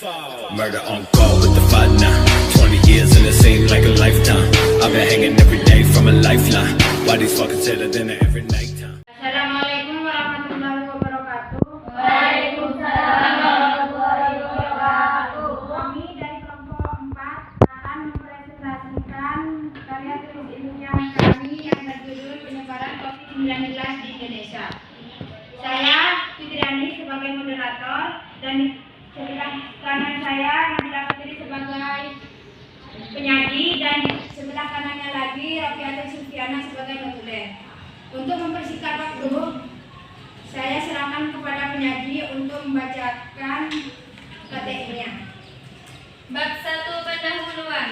Murder on call with the 5-9. 20 years and it seemed like a lifetime. I've been hanging every day from a lifeline. Why these fuckers tell her dinner every night time? Assalamualaikum warahmatullahi wabarakatuh. Waalaikumsalam warahmatullahi wabarakatuh. Kami dari kelompok 4 akan mempresentasikan karya tulis ilmiah kami yang berjudul Penyebaran COVID-19 di Indonesia. Saya Fitriani sebagai moderator dan di sebelah kanan saya Nabila Fitri sebagai penyaji dan di sebelah kanannya lagi Rofiatul Sufiana sebagai notulen. Untuk mempersingkat waktu, saya serahkan kepada penyaji untuk membacakan materinya. Bab 1 pendahuluan.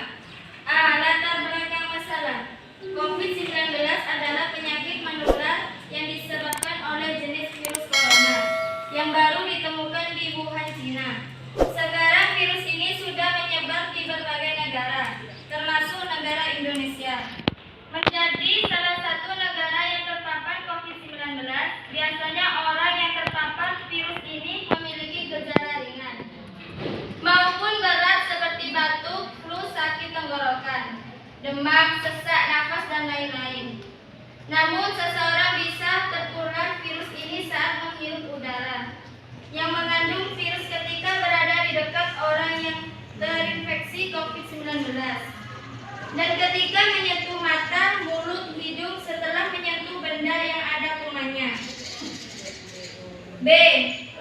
A. Latar belakang masalah. COVID-19 adalah penyakit menular yang disebabkan oleh jenis virus corona yang baru ditemukan di Wuhan, Cina. Sekarang virus ini sudah menyebar di berbagai negara, termasuk negara Indonesia. Menjadi salah satu negara yang terpapar COVID-19, biasanya orang yang terpapar virus ini memiliki gejala ringan maupun berat seperti batuk, flu, sakit tenggorokan, demam, sesak nafas, dan lain-lain. Namun seseorang bisa tertular virus ini saat menghirup udara yang mengandung virus ketika berada di dekat orang yang terinfeksi COVID-19 dan ketika menyentuh mata, mulut, hidung setelah menyentuh benda yang ada kumannya. B.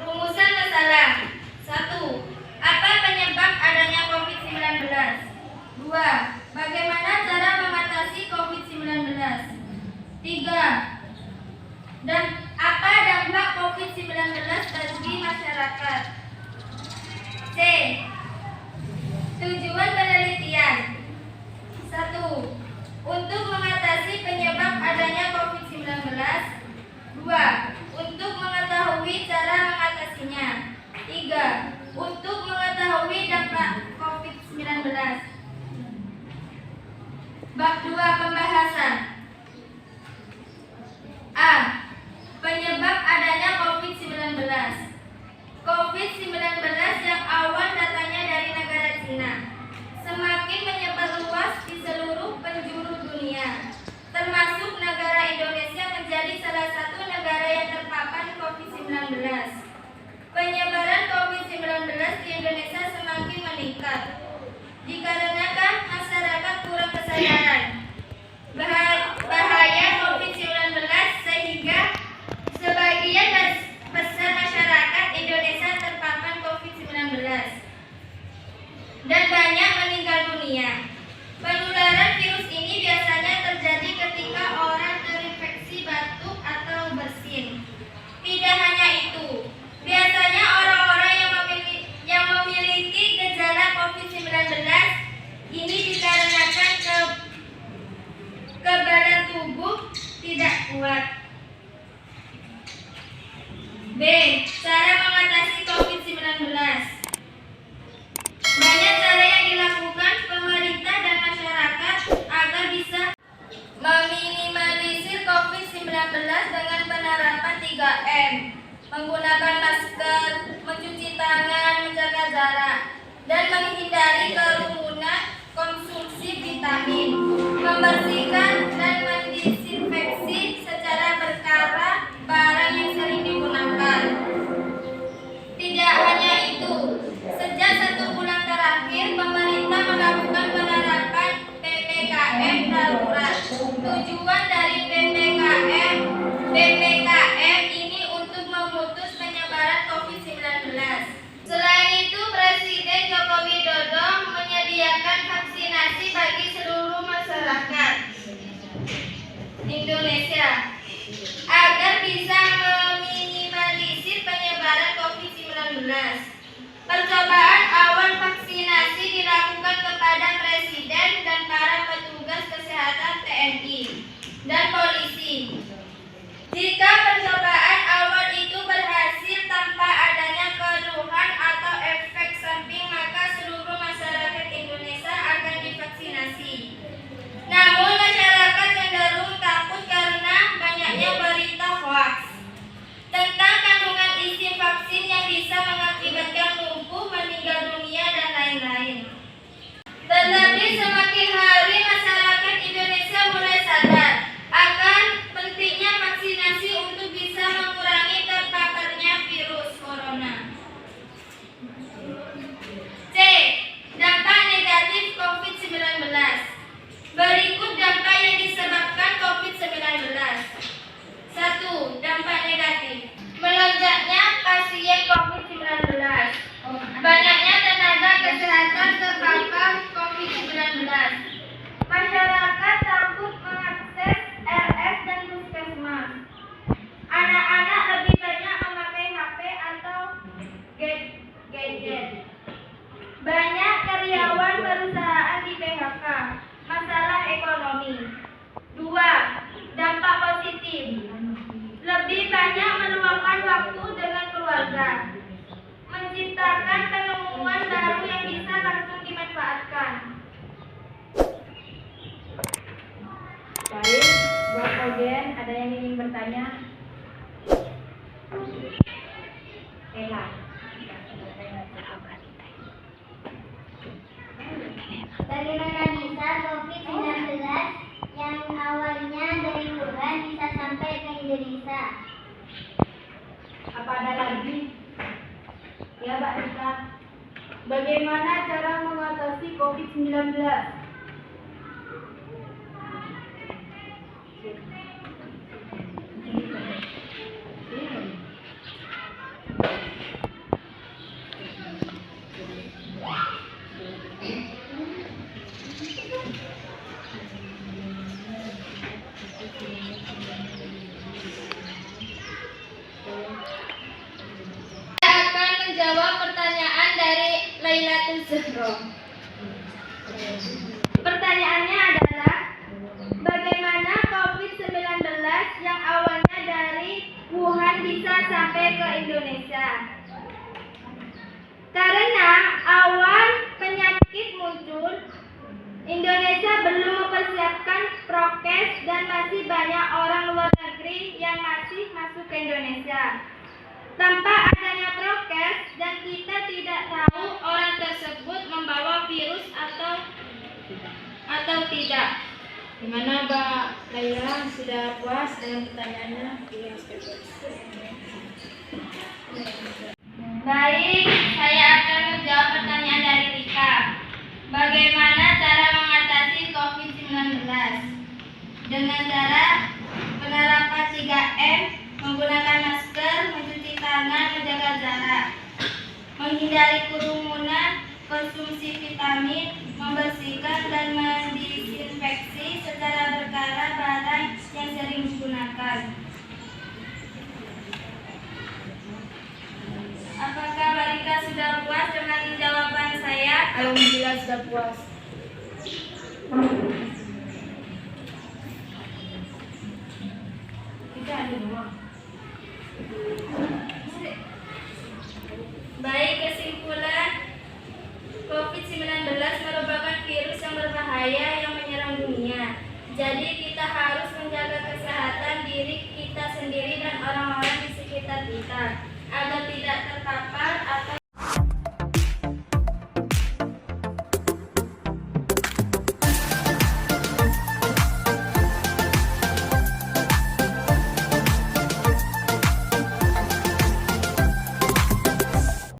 Rumusan masalah. 1. Apa penyebab adanya COVID-19? 2. Bagaimana cara mengatasi COVID-19? 3. Dan apa dampak COVID-19 bagi masyarakat? C. Tujuan penelitian. 1. Untuk mengatasi penyebab adanya COVID-19. 2. Untuk mengetahui cara mengatasinya. 3. Untuk mengetahui dampak COVID-19. Bab 2 pembahasan. A. Penyebab adanya COVID-19. COVID-19 yang awal datangnya dari negara Cina semakin menyebar luas di seluruh penjuru dunia, termasuk negara Indonesia menjadi salah satu negara yang terpapar COVID-19. Penyebaran COVID-19 di Indonesia semakin meningkat dikarenakan masyarakat kurang kesadaran bahaya COVID-19 sehingga sebagian besar masyarakat Indonesia terpapar COVID-19 dan banyak meninggal dunia. Penularan virus ini biasanya terjadi ketika orang terinfeksi batuk atau bersin. Tidak hanya itu, biasanya orang-orang yang memiliki gejala COVID-19 ini dikarenakan kekebalan tubuh tidak kuat. B. Cara mengatasi COVID-19. Banyak cara yang dilakukan pemerintah dan masyarakat agar bisa meminimalisir COVID-19 dengan penerapan 3M, menggunakan masker, mencuci tangan, menjaga jarak, dan menghindari kerumunan, konsumsi vitamin, membersihkan dan mendisinfeksi secara berkala barang yang sering digunakan. Tidak hanya itu, sejak 1 bulan terakhir pemerintah melakukan penerapan PPKM darurat. Tujuan dari PPKM ini untuk memutus penyebaran COVID-19. Selain itu, Presiden Joko Widodo menyediakan vaksinasi bagi seluruh masyarakat. Jadi semakin hari masyarakat Indonesia mulai sadar akan pentingnya vaksinasi untuk bisa mengurangi terpaparnya virus corona. C. Dampak negatif COVID-19. Berikut dampak yang disebabkan COVID-19. 1. Dampak negatif. Melonjaknya pasien COVID-19. Banyaknya tenaga kesehatan terpapar COVID-19. Masyarakat takut mengakses RS dan puskesmas. Anak-anak lebih banyak memakai HP atau gadget. Banyak karyawan perusahaan di PHK. Masalah ekonomi. 2. Dampak positif. Lebih banyak meluangkan waktu dengan keluarga. Menciptakan penemuan baru yang bisa langsung dimanfaatkan. Baik, buat audiens ada yang ingin bertanya? Ella. Bagaimana bisa COVID-19 yang awalnya dari Wuhan bisa sampai ke Indonesia? Apa ada lagi? Ya, Mbak Rika. Bagaimana cara mengatasi COVID-19? Saya akan menjawab pertanyaan dari Lailatul Zuhro. Pertanyaannya adalah, bagaimana COVID-19 yang awalnya dari Wuhan bisa sampai ke Indonesia? Karena awal penyakit muncul, Indonesia belum mempersiapkan prokes dan masih banyak orang luar negeri yang masih masuk ke Indonesia. Tanpa adanya prokes dan kita tidak tahu orang tersebut membawa virus atau tidak. Gimana Mbak Laila? Sudah puas dengan pertanyaannya? Baik, saya akan menjawab pertanyaan dari Rika. Bagaimana cara mengatasi COVID-19? Dengan cara penerapan 3M, menggunakan masker, mencuci tangan, menjaga jarak, menghindari kerumunan, konsumsi vitamin, membersihkan dan mendisinfeksi secara berkala barang yang sering digunakan. Apakah Mbak Rika sudah puas dengan jawaban saya? Alhamdulillah sudah puas.